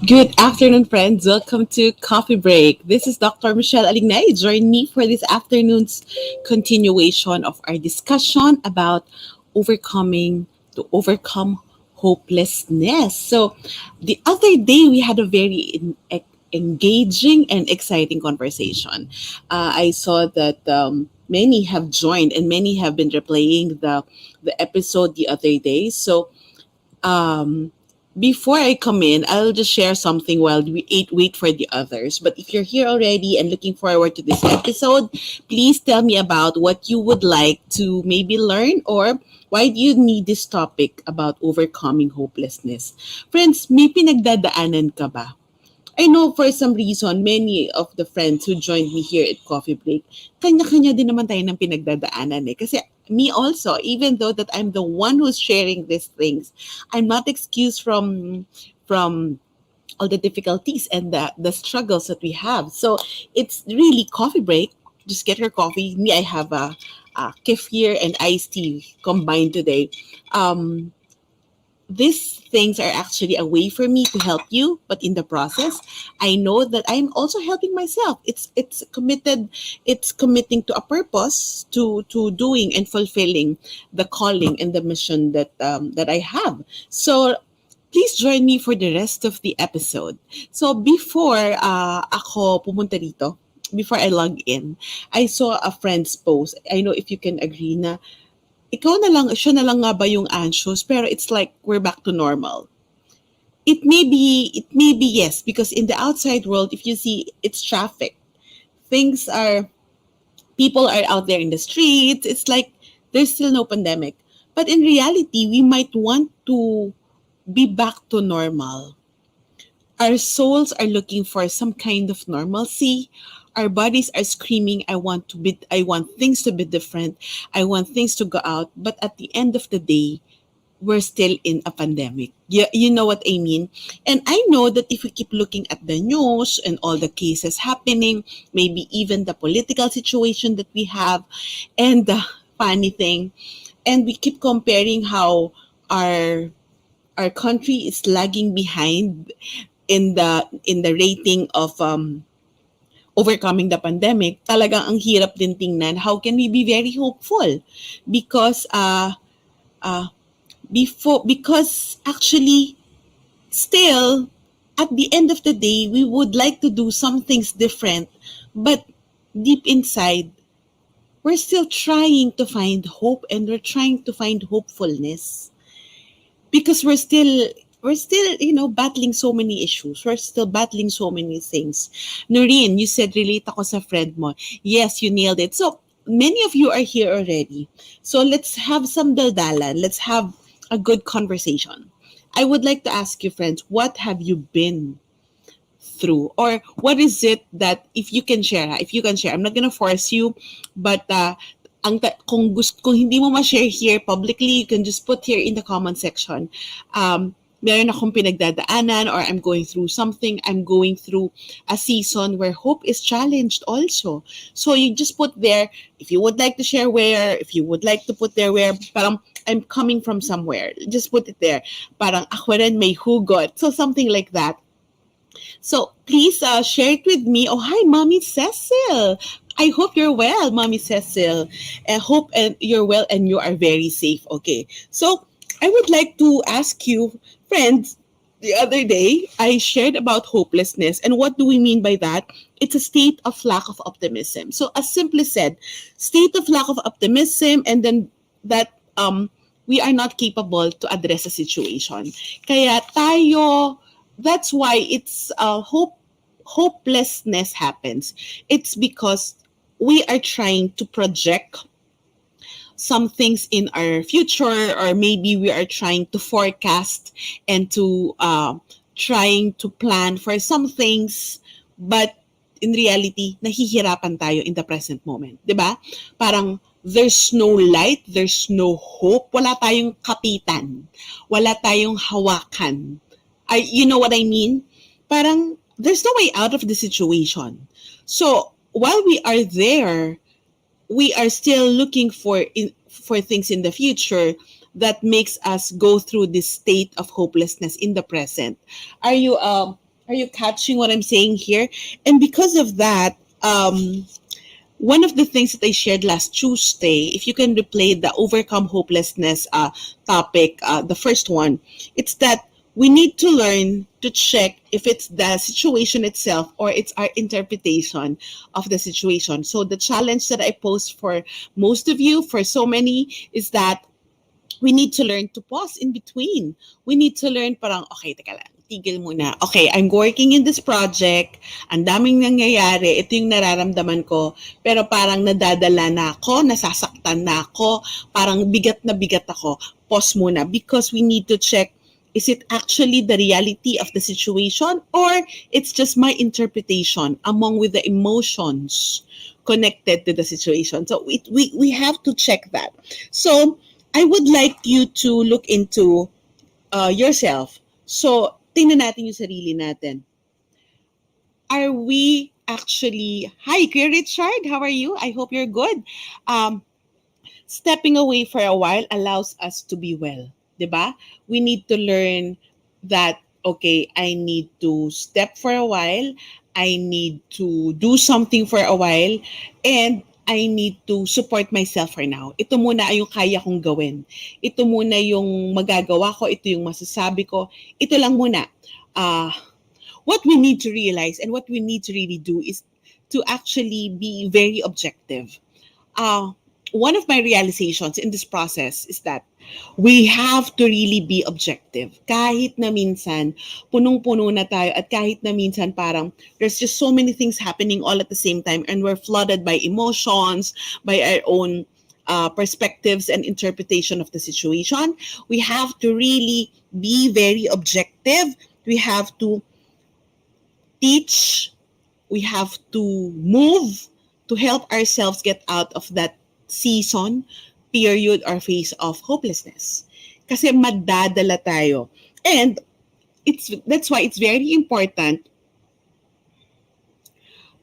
Good afternoon, friends. Welcome to Coffee Break. This is Dr. Michele Alignay. Join me for this afternoon's continuation of our discussion about overcoming to overcome hopelessness. So, the other day we had a very engaging and exciting conversation. I saw that many have joined and many have been replaying the episode the other day. So, um, before I come in, I'll just share something while we wait for the others. But if you're here already and looking forward to this episode, please tell me about what you would like to maybe learn or why do you need this topic about overcoming hopelessness. Friends, may pinagdadaanan ka ba? I know for some reason, many of the friends who joined me here at Coffee Break, kanya-kanya din naman tayo ng pinagdadaanan eh. Kasi me also, even though that I'm the one who's sharing these things, I'm not excused from all the difficulties and the struggles that we have. So it's really coffee break. Just get your coffee. Me, I have a kefir and iced tea combined today. Um, these things are actually a way for me to help you, but in the process I know that I'm also helping myself. It's committing to a purpose, to doing and fulfilling the calling and the mission that I have. So please join me for the rest of the episode. So before ako pumunta dito, before I log in, I saw a friend's post. I know if you can agree na ikaw na lang, siya na lang nga ba yung anxious, pero it's like we're back to normal. It may be yes, because in the outside world, if you see, it's traffic. Things are, people are out there in the streets. It's like there's still no pandemic. But in reality, we might want to be back to normal. Our souls are looking for some kind of normalcy. Our bodies are screaming, I want things to be different. I want things to go out. But at the end of the day, we're still in a pandemic. You know what I mean? And I know that if we keep looking at the news and all the cases happening, maybe even the political situation that we have, and the funny thing, and we keep comparing how our our country is lagging behind in the rating of overcoming the pandemic, talagang ang hirap din tingnan. How can we be very hopeful? Because uh, because actually still at the end of the day we would like to do some things different, but deep inside we're still trying to find hope and we're trying to find hopefulness because we're still battling so many issues. We're still battling so many things. Noreen, you said relate ako sa friend mo. Yes, you nailed it. So many of you are here already. So let's have some daldalan. Let's have a good conversation. I would like to ask you, friends, what have you been through, or what is it that if you can share, I'm not gonna force you, but kung hindi mo ma-share here publicly, you can just put here in the comment section. Meron akong pinagdadaanan, or I'm going through something, I'm going through a season where hope is challenged also. So you just put there, if you would like to share where, if you would like to put there where, parang I'm coming from somewhere, just put it there. Parang ako rin may hugot. So something like that. So please share it with me. Oh, hi, Mommy Cecil. I hope you're well, Mommy Cecil. I hope and you're well and you are very safe. Okay. So I would like to ask you, friends, the other day I shared about hopelessness. And what do we mean by that? It's a state of lack of optimism. So as simply said, state of lack of optimism, and then that we are not capable to address a situation. Kaya tayo, that's why it's hopelessness happens. It's because we are trying to project some things in our future, or maybe we are trying to forecast and to trying to plan for some things, but in reality nahihirapan tayo in the present moment, 'di ba? Parang there's no light, there's no hope, wala tayong kapitan, wala tayong hawakan. You know what I mean? Parang there's no way out of the situation. So while we are there, we are still looking for things in the future, that makes us go through this state of hopelessness in the present. Are you catching what I'm saying here? And because of that, one of the things that I shared last Tuesday, if you can replay the overcome hopelessness topic, the first one, it's that we need to learn to check if it's the situation itself or it's our interpretation of the situation. So the challenge that I posed for most of you, for so many, is that we need to learn to pause in between. We need to learn parang, okay, teka lang, tigil muna. Okay, I'm working in this project. Ang daming nangyayari. Ito yung nararamdaman ko. Pero parang nadadala na ako, nasasaktan na ako, parang bigat na bigat ako. Pause muna because we need to check, is it actually the reality of the situation or it's just my interpretation among with the emotions connected to the situation. So we have to check that. So I would like you to look into yourself. So, tingnan natin yung sarili natin. Are we actually... Hi, Kuya Richard. How are you? I hope you're good. Stepping away for a while allows us to be well. Diba? We need to learn that, okay, I need to step for a while. I need to do something for a while. And I need to support myself for now. Ito muna ay yung kaya kong gawin. Ito muna yung magagawa ko. Ito yung masasabi ko. Ito lang muna. What we need to realize and what we need to really do is to actually be very objective. One of my realizations in this process is that we have to really be objective. Kahit na minsan, punong-puno na tayo at kahit na minsan parang there's just so many things happening all at the same time and we're flooded by emotions, by our own perspectives and interpretation of the situation. We have to really be very objective. We have to teach. We have to move to help ourselves get out of that season, period, or phase of hopelessness. Kasi madadala tayo. And that's why it's very important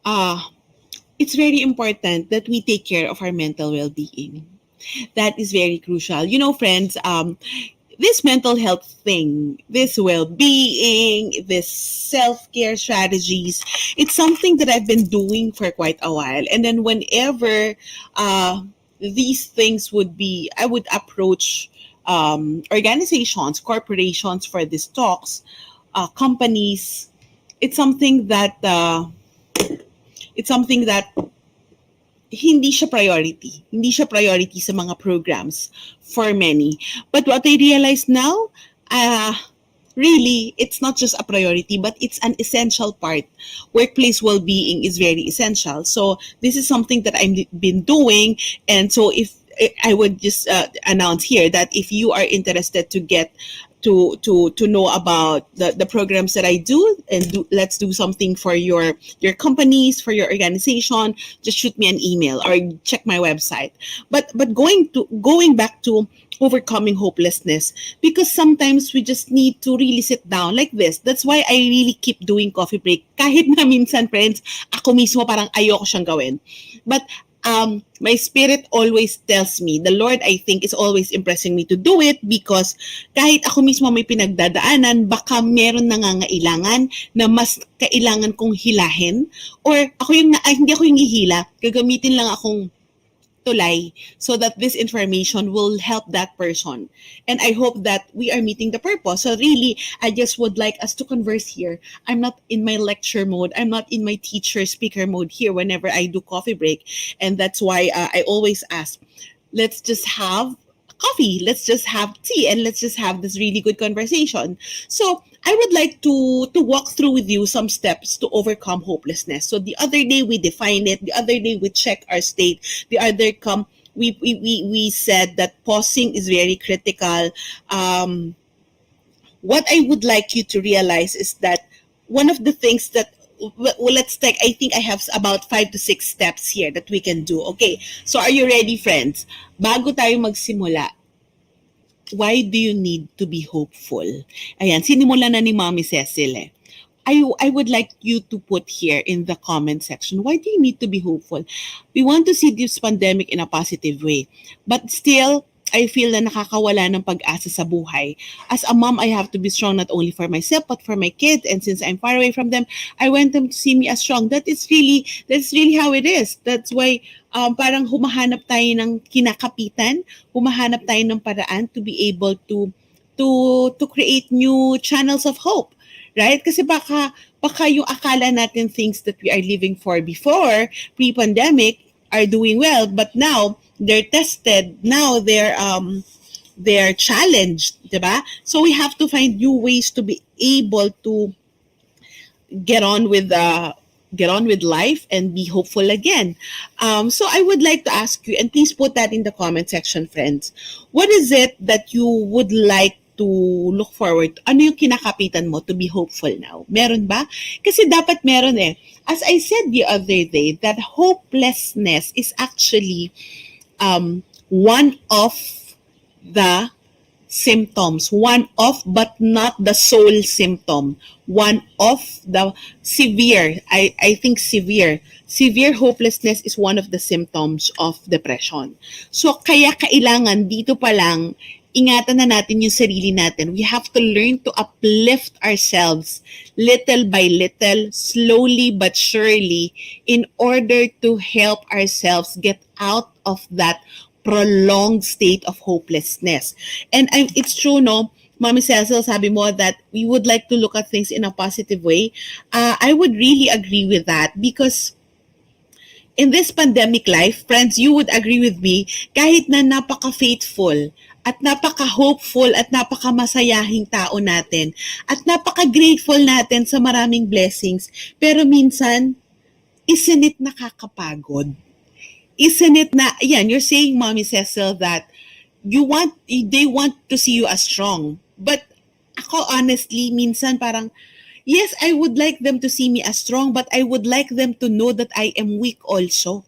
that we take care of our mental well-being. That is very crucial. You know, friends, this mental health thing, this well-being, this self-care strategies, it's something that I've been doing for quite a while. And then whenever these things would be, I would approach organizations, corporations for these talks, companies. It's something that hindi siya priority. Hindi siya priority sa mga programs for many. But what I realize now, really, it's not just a priority, but it's an essential part. Workplace well-being is very essential. So this is something that I've been doing. And so if I would just announce here that if you are interested to get to know about the programs that I do and let's do something for your companies, for your organization, just shoot me an email or check my website. But going back to overcoming hopelessness, because sometimes we just need to really sit down like this. That's why I really keep doing coffee break. Kahit na minsan, friends, ako mismo parang ayoko siyang gawin. But my spirit always tells me, the Lord, I think, is always impressing me to do it because kahit ako mismo may pinagdadaanan, baka meron nangangailangan na mas kailangan kong hilahin or hindi ako yung hihila, gagamitin lang akong tulay so that this information will help that person. And I hope that we are meeting the purpose. So really, I just would like us to converse here. I'm not in my lecture mode. I'm not in my teacher speaker mode here whenever I do coffee break. And that's why I always ask, let's just have coffee, let's just have tea, and let's just have this really good conversation. So I would like to walk through with you some steps to overcome hopelessness. So the other day we defined it. The other day we checked our state. The other we said that pausing is very critical. What I would like you to realize is that one of the things that let's take, I think I have about 5 to 6 steps here that we can do. Okay, so are you ready, friends? Bago tayo magsimula, why do you need to be hopeful? Ayan, sinimula na ni Mommy Cecil eh. I would like you to put here in the comment section, why do you need to be hopeful? We want to see this pandemic in a positive way. But still, I feel na nakakawala ng pag-asa sa buhay. As a mom, I have to be strong not only for myself but for my kids. And since I'm far away from them, I want them to see me as strong. That's really how it is. That's why parang humahanap tayo ng kinakapitan, humahanap tayo ng paraan to be able to create new channels of hope, right? Kasi baka yung akala natin things that we are living for before pre-pandemic are doing well, but now they're tested. Now they're challenged, diba? So we have to find new ways to be able to get on with life and be hopeful again. So I would like to ask you, and please put that in the comment section, friends. What is it that you would like to look forward? Ano yung kinakapitan mo to be hopeful now? Meron ba? Kasi dapat meron eh. As I said the other day, that hopelessness is actually one of the symptoms, one of but not the sole symptom, one of the severe, I think severe hopelessness is one of the symptoms of depression. So kaya kailangan dito pa lang ingatan na natin yung sarili natin. We have to learn to uplift ourselves little by little, slowly but surely, in order to help ourselves get out of that prolonged state of hopelessness. And it's true, no? Mommy Cecil, sabi mo that we would like to look at things in a positive way. I would really agree with that because in this pandemic life, friends, you would agree with me, kahit na napaka-faithful at napaka-hopeful at napaka-masayahing tao natin at napaka-grateful natin sa maraming blessings, pero minsan, isn't it nakakapagod? Isn't it na, yan, you're saying, Mommy Cecil, that they want to see you as strong. But ako honestly, minsan parang, yes, I would like them to see me as strong, but I would like them to know that I am weak also.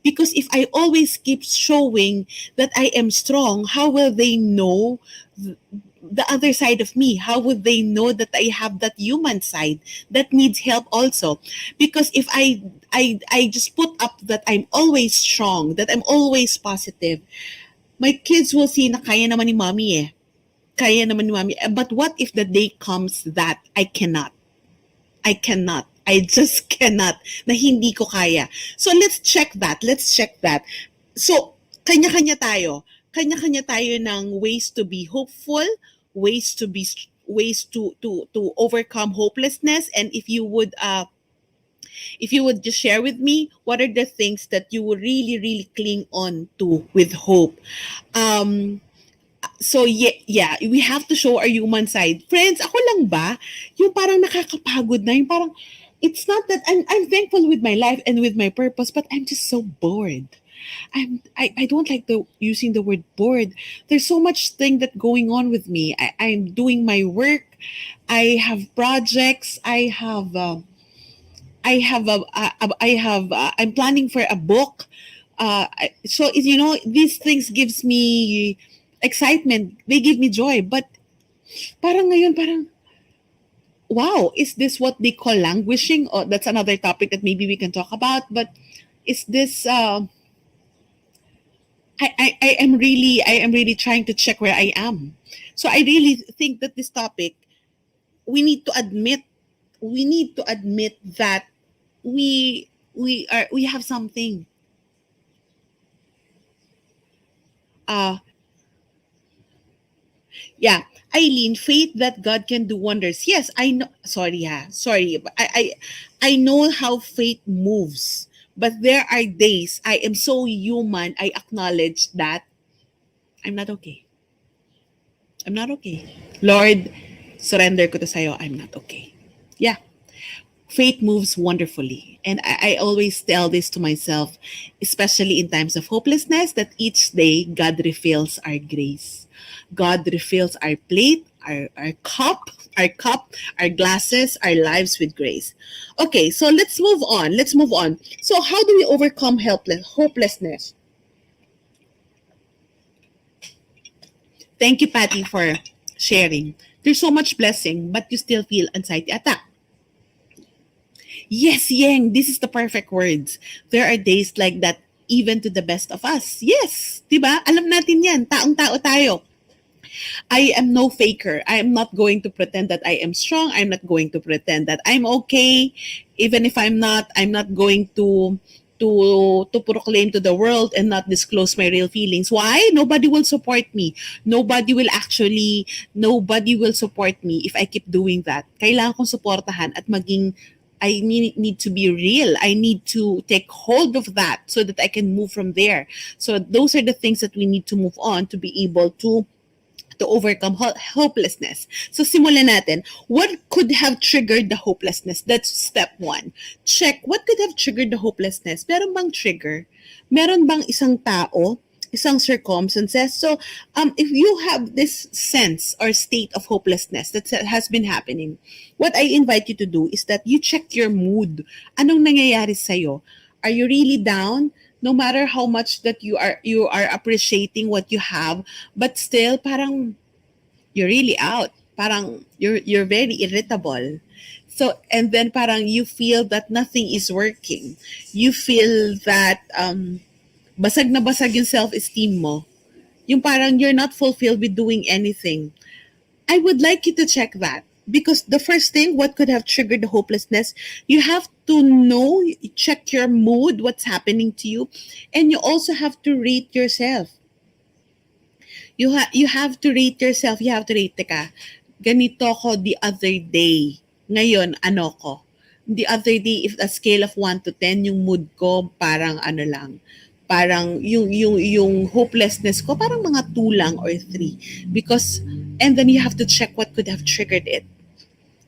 Because if I always keep showing that I am strong, how will they know the other side of me? How would they know that I have that human side that needs help also? Because if I just put up that I'm always strong, that I'm always positive, my kids will see na kaya naman ni mommy eh. Kaya naman ni mommy. But what if the day comes that I cannot? I just cannot. Na hindi ko kaya. So let's check that. So, kanya-kanya tayo. Kanya-kanya tayo ng ways to be hopeful, ways to overcome hopelessness. And if you would just share with me, what are the things that you would really, really cling on to with hope? So yeah, we have to show our human side. Friends, ako lang ba? Yung parang nakakapagod na, yung parang, it's not that I'm thankful with my life and with my purpose, but I'm just so bored. I don't like using the word bored. There's so much thing that going on with me. I'm doing my work. I have projects. I'm planning for a book. So these things gives me excitement. They give me joy. But parang ngayon, parang, wow, is this what they call languishing? Or that's another topic that maybe we can talk about. But is this? I am really trying to check where I am. So I really think that this topic, we need to admit that we have something. Yeah, Eileen, faith that God can do wonders. Yes, I know. Sorry. But I know how faith moves. But there are days I am so human. I acknowledge that I'm not okay. Lord, surrender ko to sa'yo. I'm not okay. Yeah. Faith moves wonderfully. And I always tell this to myself, especially in times of hopelessness, that each day God refills our grace. God refills our plate, our cup, our glasses, our lives with grace. Okay, so let's move on. So how do we overcome hopelessness? Thank you, Patty, for sharing. There's so much blessing, but you still feel anxiety attack. Yes, Yang, this is the perfect words. There are days like that even to the best of us. Yes, 'di ba? Alam natin 'yan, taong-tao tayo. I am no faker. I am not going to pretend that I am strong. I'm not going to pretend that I'm okay. Even if I'm not going to proclaim to the world and not disclose my real feelings. Why? Nobody will support me. Nobody will support me if I keep doing that. Kailangan kong suportahan at maging need to be real. I need to take hold of that so that I can move from there. So those are the things that we need to move on to be able to overcome hopelessness. So simulan natin. What could have triggered the hopelessness? That's step one. Check what could have triggered the hopelessness. Meron bang trigger? Meron bang isang tao? Isang circumstances? So if you have this sense or state of hopelessness that has been happening, what I invite you to do is that you check your mood. Anong nangyayari sa'yo? Are you really down? No matter how much that you are appreciating what you have, but still parang you're really out. Parang you're very irritable. So and then parang you feel that nothing is working. You feel that basag na basag yung self-esteem mo. Yung parang you're not fulfilled with doing anything. I would like you to check that because the first thing, what could have triggered the hopelessness, you have to know, check your mood, what's happening to you, and you also have to rate yourself. You have to rate yourself. You have to rate, teka, ganito ko the other day. Ngayon, ano ko? The other day, if a scale of 1 to 10, yung mood ko parang ano lang, parang yung hopelessness ko parang mga 2 lang or 3 because and then you have to check what could have triggered it.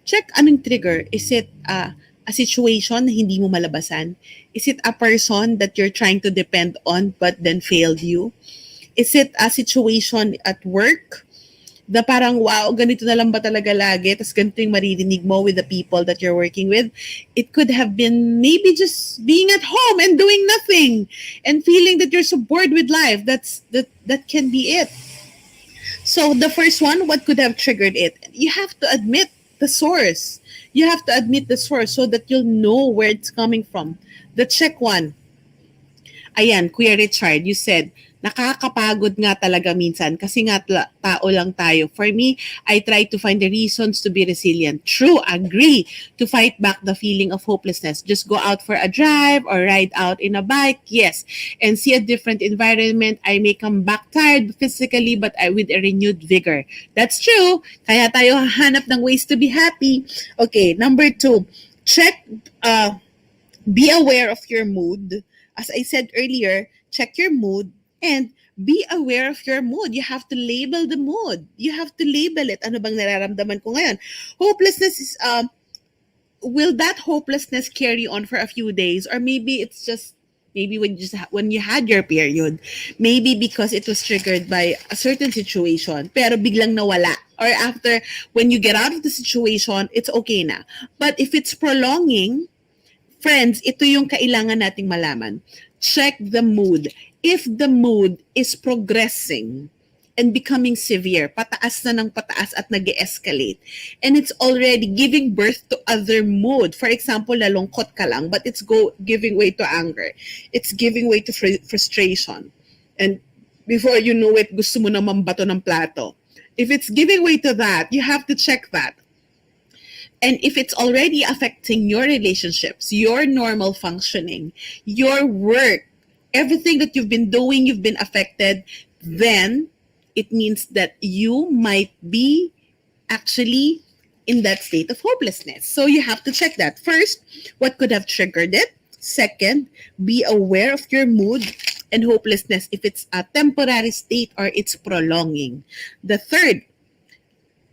Check anong trigger. Is it a situation na hindi mo malabasan? Is it a person that you're trying to depend on but then failed you? Is it a situation at work na parang, wow, ganito na lang ba talaga lagi? Tapos ganito yung maririnig mo with the people that you're working with. It could have been maybe just being at home and doing nothing and feeling that you're so bored with life. That can be it. So the first one, what could have triggered it? You have to admit the source. You have to admit the source so that you'll know where it's coming from. The check one. Ayan, Kuya Richard, you said, nakakapagod nga talaga minsan kasi nga tao lang tayo. For me, I try to find the reasons to be resilient. True, agree. To fight back the feeling of hopelessness. Just go out for a drive or ride out in a bike, yes. And see a different environment. I may come back tired physically but with a renewed vigor. That's true. Kaya tayo hahanap ng ways to be happy. Okay, number 2. Check, be aware of your mood. As I said earlier, check your mood and be aware of your mood. You have to label the mood. You have to label it. Ano bang nararamdaman ko ngayon? Hopelessness is, will that hopelessness carry on for a few days? Or maybe it's just, maybe when you had your period, maybe because it was triggered by a certain situation, pero biglang nawala. Or after, when you get out of the situation, it's okay na. But if it's prolonging, friends, ito yung kailangan nating malaman. Check the mood. If the mood is progressing and becoming severe, pataas na ng pataas at nag-escalate, and it's already giving birth to other mood. For example, nalungkot ka lang, but it's giving way to anger. It's giving way to frustration. And before you know it, gusto mo na mambato ng plato. If it's giving way to that, you have to check that. And if it's already affecting your relationships, your normal functioning, your work, everything that you've been doing, you've been affected, then it means that you might be actually in that state of hopelessness. So you have to check that. First, what could have triggered it? Second, be aware of your mood and hopelessness if it's a temporary state or it's prolonging. The third,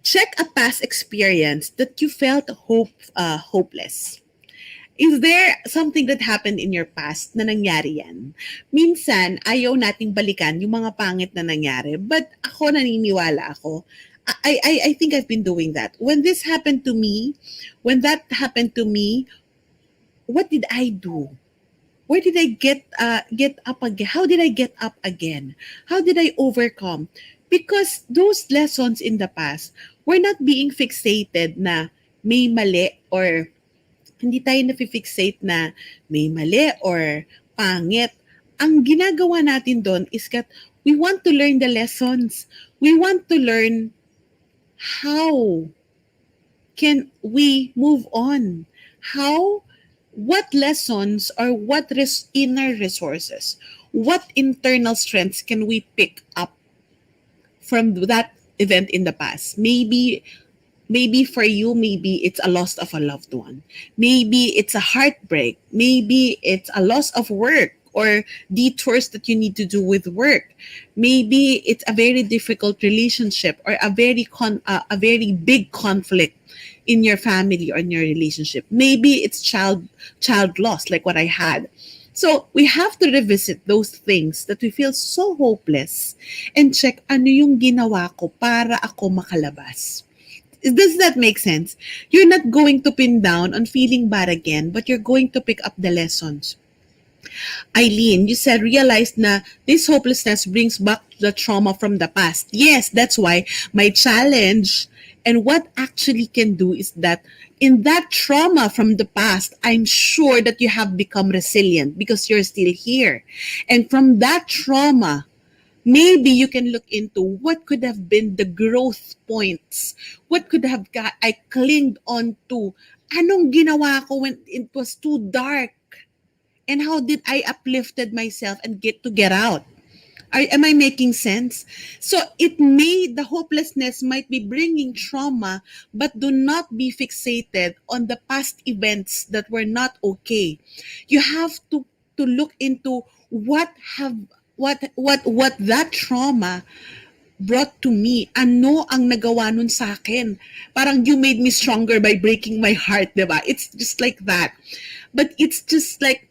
check a past experience that you felt hopeless. Is there something that happened in your past na nangyari yan? Minsan, ayaw nating balikan yung mga pangit na nangyari. But ako, naniniwala ako. I think I've been doing that. When that happened to me, what did I do? Where did I get up again? How did I get up again? How did I overcome? Because those lessons in the past, we're not being fixated na may mali or hindi tayo na-fixate na may mali or pangit. ang ginagawa natin doon is that we want to learn the lessons. We want to learn how can we move on? How, what lessons or what inner resources, what internal strengths can we pick up from that event in the past? Maybe for you, maybe it's a loss of a loved one. Maybe it's a heartbreak. Maybe it's a loss of work or detours that you need to do with work. Maybe it's a very difficult relationship or a very big conflict in your family or in your relationship. Maybe it's child loss like what I had. So we have to revisit those things that we feel so hopeless and check ano yung ginawa ko para ako makalabas. Does that make sense? You're not going to pin down on feeling bad again, but you're going to pick up the lessons. Eileen, you said realized na this hopelessness brings back the trauma from the past. Yes, that's why my challenge and what actually can do is that in that trauma from the past, I'm sure that you have become resilient because you're still here. And from that trauma, maybe you can look into what could have been the growth points. What could have I clinged on to? Anong ginawa ko when it was too dark? And how did I uplifted myself and get out? Am I making sense? So the hopelessness might be bringing trauma, but do not be fixated on the past events that were not okay. You have to look into what that trauma brought to me. Ano ang nagawa nun sa akin? Parang you made me stronger by breaking my heart, diba? It's just like that. But it's just like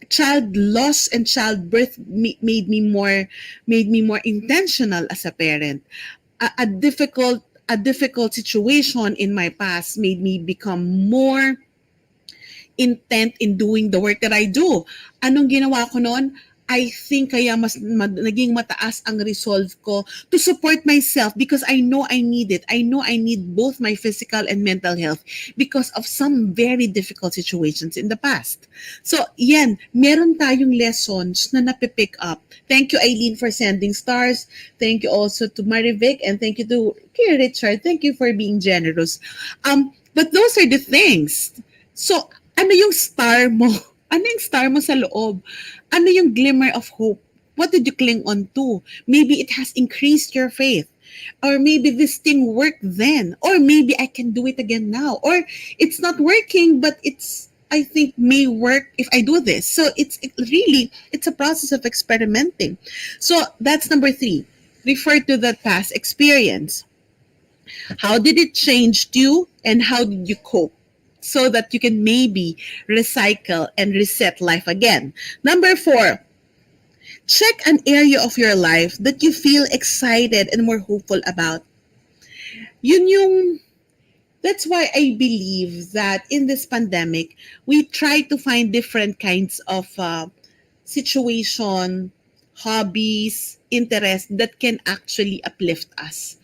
child loss and childbirth made me more intentional as a parent. A difficult situation in my past made me become more intent in doing the work that I do. Anong ginawa ko noon? I think kaya naging mataas ang resolve ko to support myself because I know I need it. I know I need both my physical and mental health because of some very difficult situations in the past. So, yan, meron tayong lessons na napipick up. Thank you, Eileen, for sending stars. Thank you also to Marivic and thank you to Kuya Richard. Thank you for being generous. But those are the things. So, ano yung star mo? Ano yung star mo sa loob? Ano yung glimmer of hope? What did you cling on to? Maybe it has increased your faith. Or maybe this thing worked then. Or maybe I can do it again now. Or it's not working, but I think may work if I do this. So it's a process of experimenting. So that's number 3. Refer to that past experience. How did it change you and how did you cope? So that you can maybe recycle and reset life again. Number 4, check an area of your life that you feel excited and more hopeful about. Yun yung, that's why I believe that in this pandemic, we try to find different kinds of situation, hobbies, interests that can actually uplift us.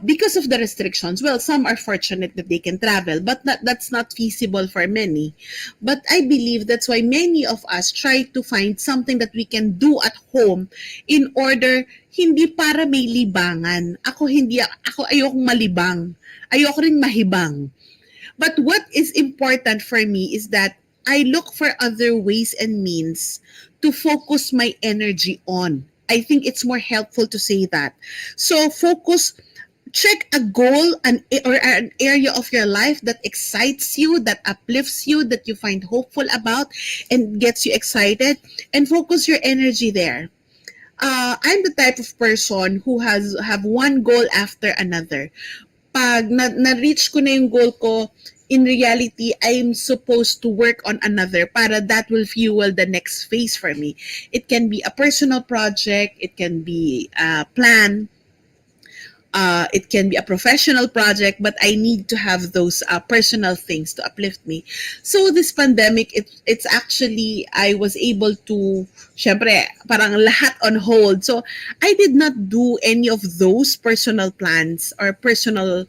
Because of the restrictions, well, some are fortunate that they can travel, but that's not feasible for many. But I believe that's why many of us try to find something that we can do at home in order, hindi para may libangan. Ako ayokong malibang. Ayoko rin mahibang. But what is important for me is that I look for other ways and means to focus my energy on. I think it's more helpful to say that. So check a goal or an area of your life that excites you, that uplifts you, that you find hopeful about and gets you excited, and focus your energy there. I'm the type of person who have one goal after another. Pag na-reach ko na yung goal ko, in reality, I'm supposed to work on another para that will fuel the next phase for me. It can be a personal project, it can be a plan, it can be a professional project, but I need to have those personal things to uplift me. So this pandemic, it's actually, I was able to, syempre, parang lahat on hold. So I did not do any of those personal plans or personal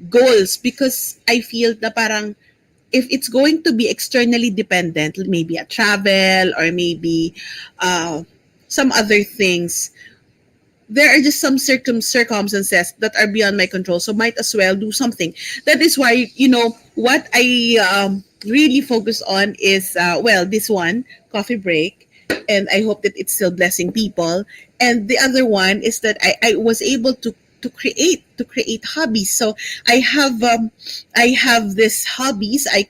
goals because I feel na parang if it's going to be externally dependent, maybe a travel or maybe uh, some other things, there are just some circumstances that are beyond my control. So might as well do something. That is why, what I really focus on is, well, this one, coffee break. And I hope that it's still blessing people. And the other one is that I was able to create hobbies. So I have this hobbies. I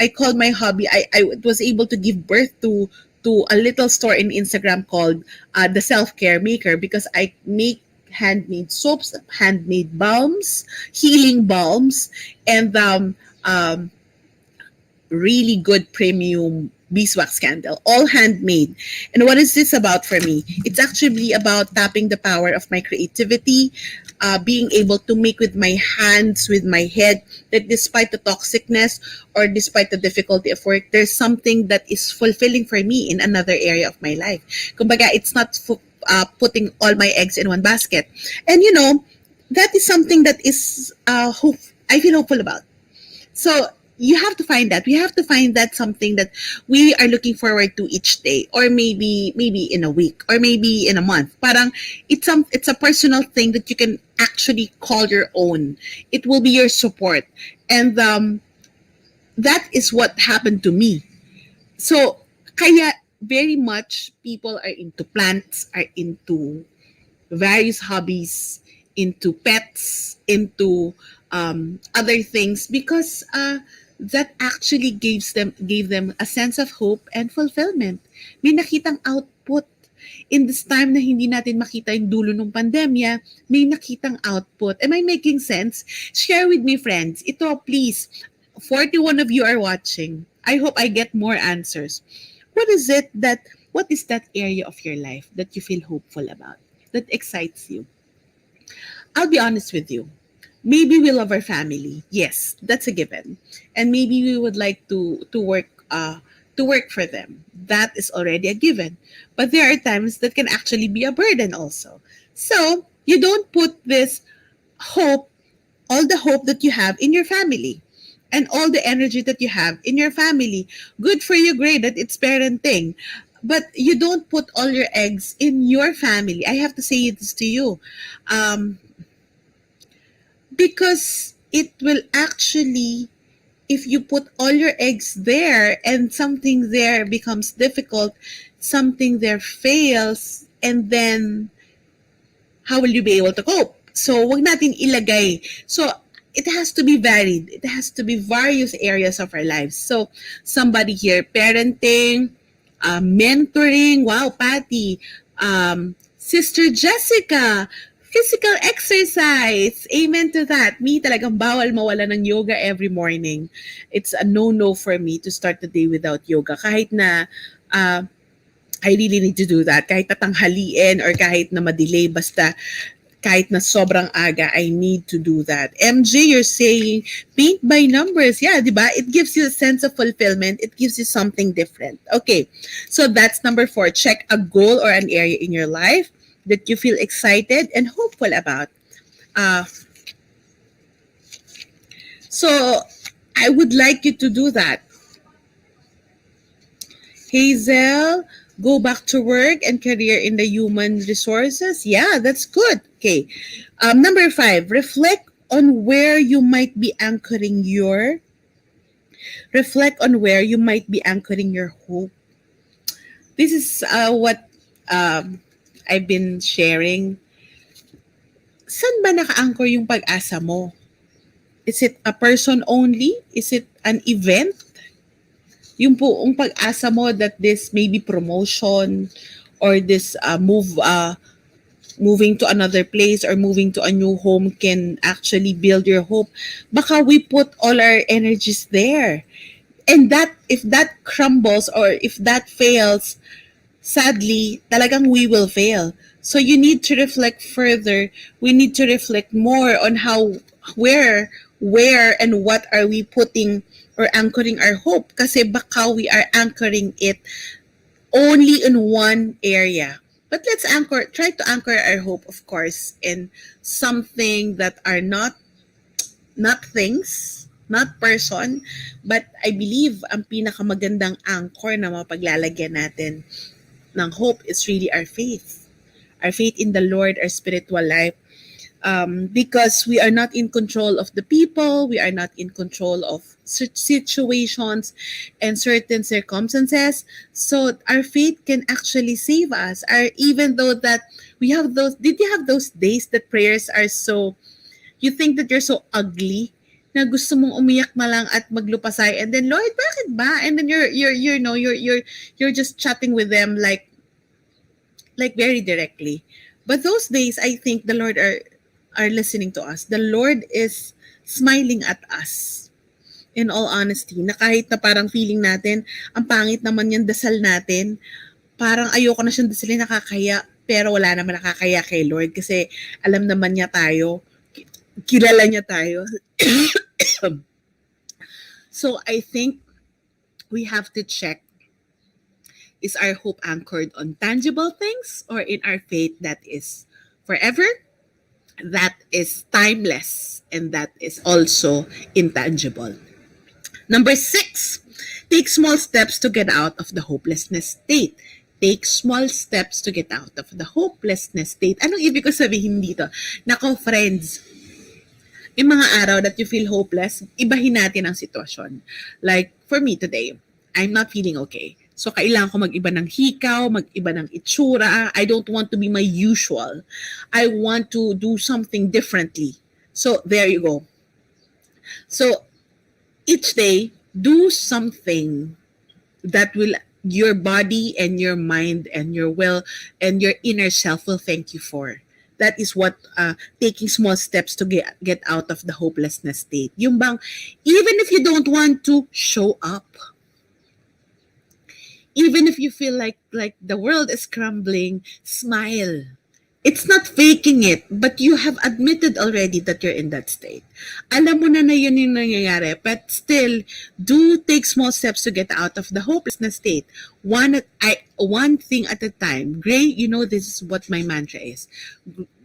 call my hobby. I was able to give birth to a little store in Instagram called the Self Care Maker, because I make handmade soaps, handmade balms, healing balms, and really good premium beeswax candle, all handmade. And what is this about for me? It's actually about tapping the power of my creativity, being able to make with my hands, with my head, that despite the toxicness or despite the difficulty of work, there's something that is fulfilling for me in another area of my life. Kumbaga, it's not putting all my eggs in one basket. And that is something that is I feel hopeful about. So you have to find that. We have to find that something that we are looking forward to each day, or maybe in a week, or maybe in a month. Parang it's a personal thing that you can actually call your own. It will be your support, and that is what happened to me. So kaya very much people are into plants, are into various hobbies, into pets, into other things, because that actually gave them a sense of hope and fulfillment. May nakitang output. In this time na hindi natin makita yung dulo ng pandemya, may nakitang output. Am I making sense? Share with me, friends. Ito, please. 41 of you are watching. I hope I get more answers. What is that area of your life that you feel hopeful about, that excites you? I'll be honest with you. Maybe we love our family. Yes, that's a given. And maybe we would like to work for them. That is already a given. But there are times that can actually be a burden also. So, you don't put this hope, all the hope that you have in your family, and all the energy that you have in your family. Good for you, great that it's parenting. But you don't put all your eggs in your family. I have to say this to you. Um, because it will actually, if you put all your eggs there and something there becomes difficult, something there fails, and then how will you be able to cope? So, wag natin ilagay. So, it has to be varied. It has to be various areas of our lives. So, somebody here, parenting, mentoring, wow, Patty, Sister Jessica, physical exercise. Amen to that. Me talagang bawal mawala ng yoga every morning. It's a no-no for me to start the day without yoga. Kahit na uh, I really need to do that. Kahit na tanghaliin or kahit na madelay, basta kahit na sobrang aga, I need to do that. MJ, you're saying paint by numbers. Yeah, di ba? It gives you a sense of fulfillment. It gives you something different. Okay, so that's number 4. Check a goal or an area in your life that you feel excited and hopeful about. Uh, so I would like you to do that. Hazel, go back to work and career in the human resources. Yeah, that's good. Okay. Number 5, reflect on where you might be anchoring your hope. This is what I've been sharing. Saan ba naka-anchor yung pag-asa mo? Is it a person only? Is it an event? Yung buong pag-asa mo that this maybe promotion or this moving to another place or moving to a new home can actually build your hope. Baka we put all our energies there. And that, if that crumbles or if that fails, sadly, talagang we will fail. So you need to reflect further. We need to reflect more on where, and what are we putting or anchoring our hope. Kasi baka we are anchoring it only in one area. But let's try to anchor our hope, of course, in something that are not things. not person, but I believe ang pinakamagandang anchor na mapaglalagyan natin ng hope is really our faith. Our faith in the Lord, our spiritual life. Because we are not in control of the people, we are not in control of situations and certain circumstances. So our faith can actually save us. Even though that we have those, did you have those days that prayers are so, you think that you're so ugly na gusto mong umiyak na lang at maglupasay, and then Lord, bakit ba? And then you're just chatting with them like very directly. But those days, I think the Lord are listening to us. The Lord is smiling at us. In all honesty, na kahit na parang feeling natin, ang pangit naman yung dasal natin, parang ayoko na siyang dasalin, nakakaya, pero wala naman nakakaya kay Lord kasi alam naman niya tayo, kilala niya tayo. So I think we have to check, is our hope anchored on tangible things or in our faith that is forever, that is timeless, and that is also intangible? Number 6, take small steps to get out of the hopelessness state. Take small steps to get out of the hopelessness state. Anong ibig ko sabihin dito? Nako, friends, may mga araw that you feel hopeless, ibahin natin ang sitwasyon. Like, for me today, I'm not feeling okay. So, kailangan ko mag-iba ng hikaw, mag-iba ng itsura. I don't want to be my usual. I want to do something differently. So, there you go. So, each day, do something that will, your body and your mind and your will and your inner self will thank you for. That is what taking small steps to get out of the hopelessness state. Yung bang, even if you don't want to show up, even if you feel like the world is crumbling, smile. It's not faking it, but you have admitted already that you're in that state. Alam mo na yun yung nangyayari, but still, do take small steps to get out of the hopelessness state. One thing at a time. Gray, you know this is what my mantra is.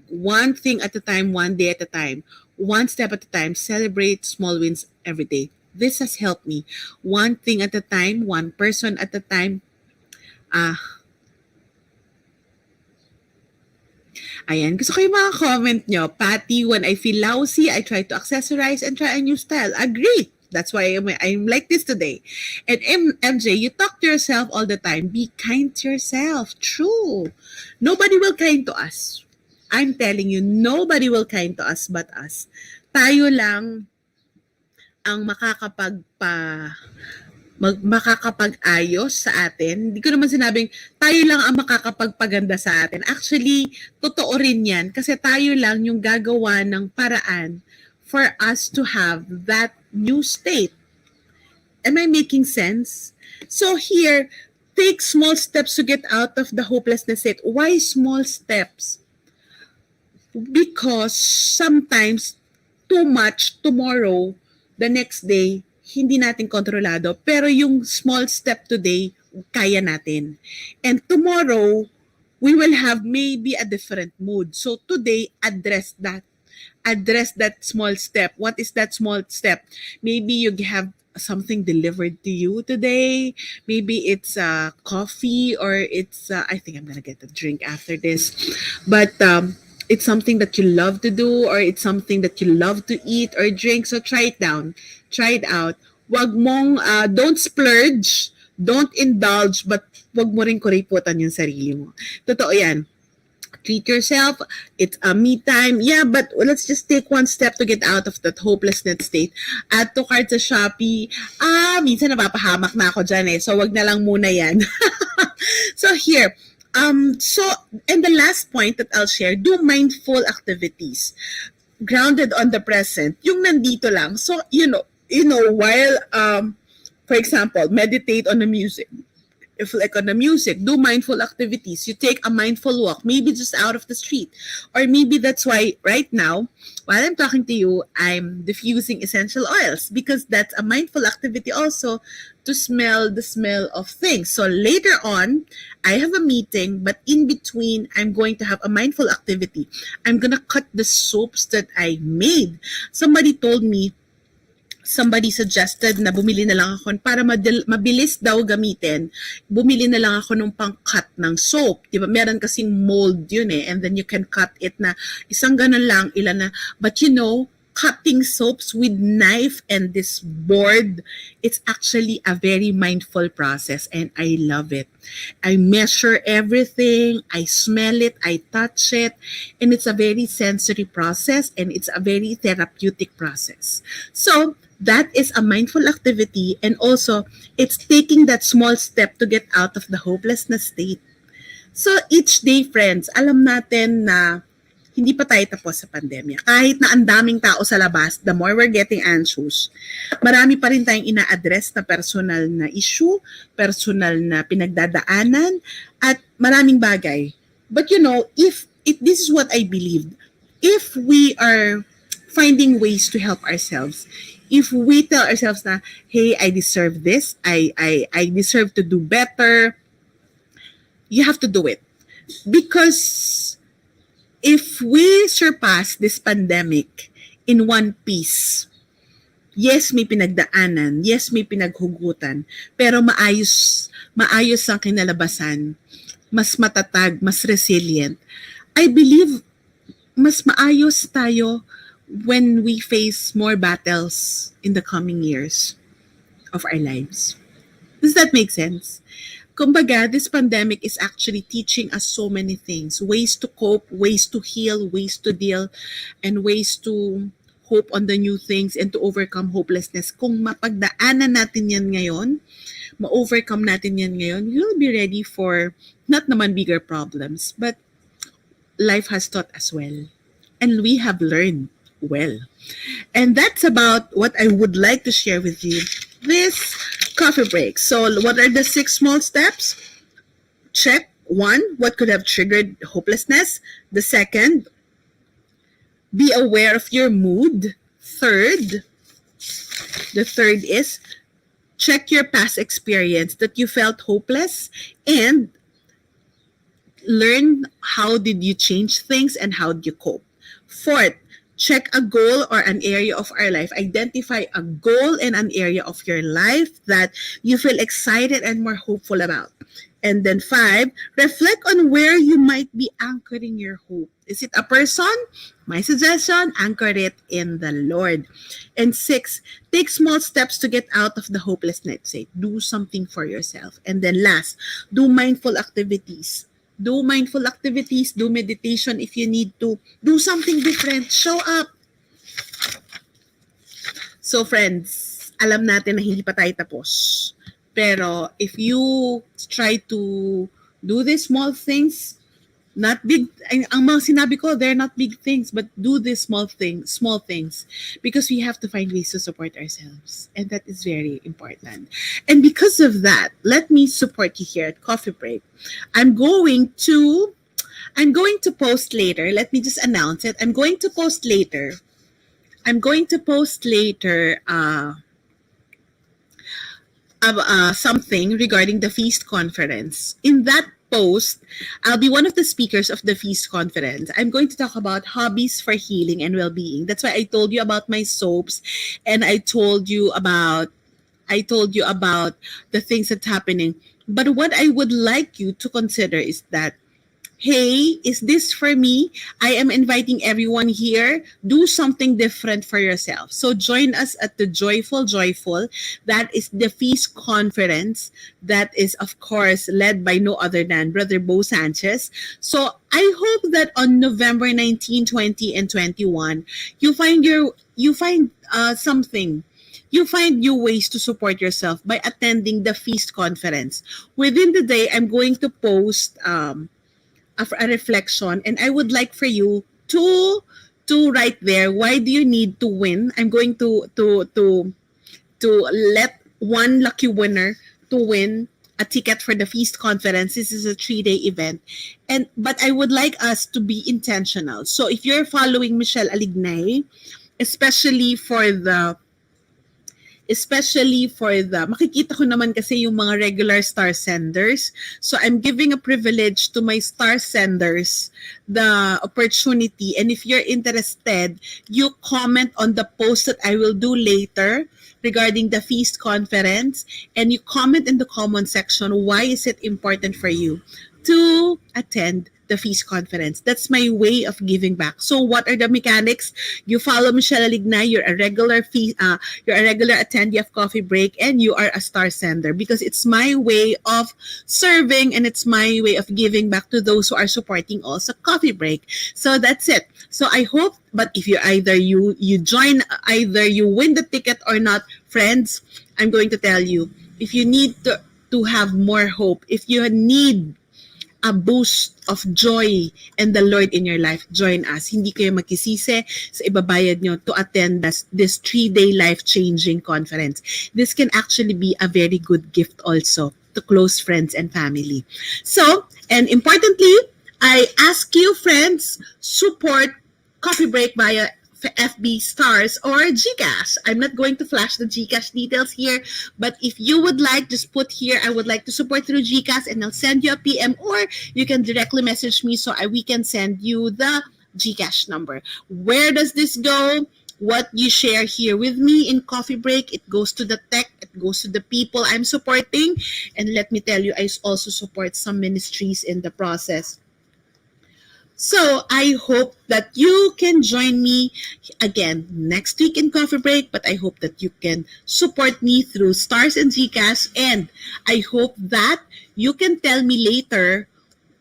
One thing at a time, one day at a time. One step at a time. Celebrate small wins every day. This has helped me. One thing at a time, one person at a time. Ayan, gusto ko yung mga comment nyo. Patty, when I feel lousy, I try to accessorize and try a new style. Agree. That's why I'm like this today. And MJ, you talk to yourself all the time. Be kind to yourself. True. Nobody will kind to us. I'm telling you, nobody will kind to us but us. Tayo lang ang makakapag-ayos sa atin. Hindi ko naman sinabing tayo lang ang makakapagpaganda sa atin. Actually, totoo rin yan kasi tayo lang yung gagawa ng paraan for us to have that new state. Am I making sense? So here, take small steps to get out of the hopelessness state. Why small steps? Because sometimes too much tomorrow, the next day, hindi natin kontrolado. Pero yung small step today, kaya natin. And tomorrow, we will have maybe a different mood. So today, address that. Address that small step. What is that small step? Maybe you have something delivered to you today. Maybe it's coffee or it's, I think I'm gonna get a drink after this. But it's something that you love to do or it's something that you love to eat or drink. So try it down. Try it out. Wag mong, don't splurge, don't indulge, but wag mo rin kuriputan yung sarili mo. Totoo yan. Treat yourself. It's a me time. Yeah, but let's just take one step to get out of that hopelessness state. Add to cart sa Shopee. Minsan napapahamak na ako dyan eh. So wag na lang muna yan. So here, and the last point that I'll share, do mindful activities. Grounded on the present. Yung nandito lang. So, you know, while, for example, meditate on the music. If like on the music, do mindful activities. You take a mindful walk, maybe just out of the street. Or maybe that's why right now, while I'm talking to you, I'm diffusing essential oils because that's a mindful activity also to smell the smell of things. So later on, I have a meeting, but in between, I'm going to have a mindful activity. I'm going to cut the soaps that I made. Somebody told me, somebody suggested na bumili na lang ako para mabilis daw gamitin. Bumili na lang ako ng pang-cut ng soap. Di ba? Meron kasing mold yun eh. And then you can cut it na isang ganun lang, ilan na. But you know, cutting soaps with knife and this board, it's actually a very mindful process and I love it. I measure everything, I smell it, I touch it, and it's a very sensory process and it's a very therapeutic process. So, that is a mindful activity and also it's taking that small step to get out of the hopelessness state. So each day, friends, alam natin na hindi pa tayo tapos sa pandemya. Kahit na ang daming tao sa labas, the more we're getting anxious, marami pa rin tayong ina-address na personal na issue, personal na pinagdadaanan, at maraming bagay. But you know, if this is what I believed, if we are finding ways to help ourselves, if we tell ourselves na, hey, I deserve this, I deserve to do better, you have to do it. Because if we surpass this pandemic in one piece, yes, may pinagdaanan, yes, may pinaghugutan, pero maayos ang kinalabasan, mas matatag, mas resilient. I believe mas maayos tayo when we face more battles in the coming years of our lives. Does that make sense? Kumbaga, this pandemic is actually teaching us so many things. Ways to cope, ways to heal, ways to deal, and ways to hope on the new things and to overcome hopelessness. Kung mapagdaanan natin yan ngayon, ma-overcome natin yan ngayon, we'll be ready for not naman bigger problems, but life has taught us well. And we have learned well. And that's about what I would like to share with you this coffee break. So what are the 6 small steps? Check 1, what could have triggered hopelessness? The second, be aware of your mood. The third is check your past experience that you felt hopeless and learn how did you change things and how did you cope. Fourth, check a goal or an area of our life. Identify a goal and an area of your life that you feel excited and more hopeful about. And then 5, reflect on where you might be anchoring your hope. Is it a person? My suggestion, anchor it in the Lord. And 6, take small steps to get out of the hopelessness state. Do something for yourself. And then last, do mindful activities. Do mindful activities, do meditation if you need to. Do something different. Show up. So friends, alam natin na hindi pa tayo tapos. Pero if you try to do these small things, not big, ang mga sinabi ko, they're not big things, but do these small things, because we have to find ways to support ourselves. And that is very important. And because of that, let me support you here at Coffee Break. I'm going to post later. Let me just announce it. I'm going to post later something regarding the Feast Conference. In that post, I'll be one of the speakers of the Feast Conference. I'm going to talk about hobbies for healing and well-being. That's why I told you about my soaps, and I told you about the things that's happening. But what I would like you to consider is that, hey, is this for me? I am inviting everyone here. Do something different for yourself. So join us at the Joyful. That is the Feast Conference. That is, of course, led by no other than Brother Bo Sanchez. So I hope that on November 19, 20, and 21, you find something. You find new ways to support yourself by attending the Feast Conference. Within the day, I'm going to post a reflection, and I would like for you to write there, why do you need to win? I'm going to let one lucky winner to win a ticket for the Feast Conference. This is a 3-day event, but I would like us to be intentional. So if you're following Michele Alignay, especially for the especially for makikita ko naman kasi yung mga regular star senders. So I'm giving a privilege to my star senders the opportunity. And if you're interested, you comment on the post that I will do later regarding the feast conference, and you comment in the comment section why is it important for you to attend the feast conference. That's my way of giving back. So what are the mechanics? You follow Michele Alignay, you're a regular attendee of Coffee Break, and you are a star sender because it's my way of serving and it's my way of giving back to those who are supporting also Coffee Break. So that's it. So I hope, but if you you join, either you win the ticket or not, friends, I'm going to tell you, if you need to have more hope, if you need a boost of joy and the Lord in your life, join us. Hindi kayo makisisi sa ibabayad nyo to attend this 3-day life-changing conference. This can actually be a very good gift also to close friends and family. So, and importantly, I ask you, friends, support Coffee Break via FB Stars or Gcash. I'm not going to flash the Gcash details here, but if you would like, just put here, I would like to support through Gcash, and I'll send you a PM, or you can directly message me so we can send you the Gcash number. Where does this go? What you share here with me in Coffee Break, it goes to the tech, it goes to the people I'm supporting, and let me tell you, I also support some ministries in the process. So I hope that you can join me again next week in Coffee Break, but I hope that you can support me through Stars and Gcash, and I hope that you can tell me later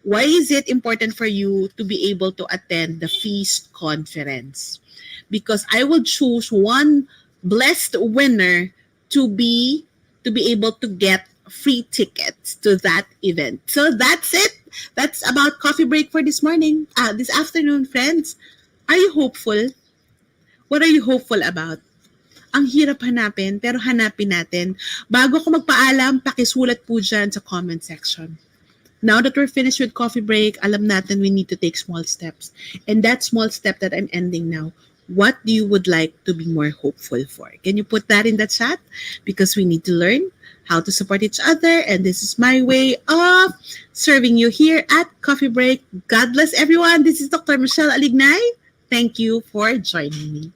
why is it important for you to be able to attend the Feast Conference. Because I will choose one blessed winner to be able to get free tickets to that event. So that's it. That's about Coffee Break for this morning. This afternoon, friends. Are you hopeful? What are you hopeful about? Ang hirap hanapin, pero hanapin natin. Bago ko magpaalam, pakisulat po dyan sa comment section. Now that we're finished with Coffee Break, alam natin we need to take small steps. And that small step that I'm ending now, what do you would like to be more hopeful for? Can you put that in the chat? Because we need to learn how to support each other. And this is my way of serving you here at Coffee Break. God bless everyone. This is Dr. Michele Alignay. Thank you for joining me.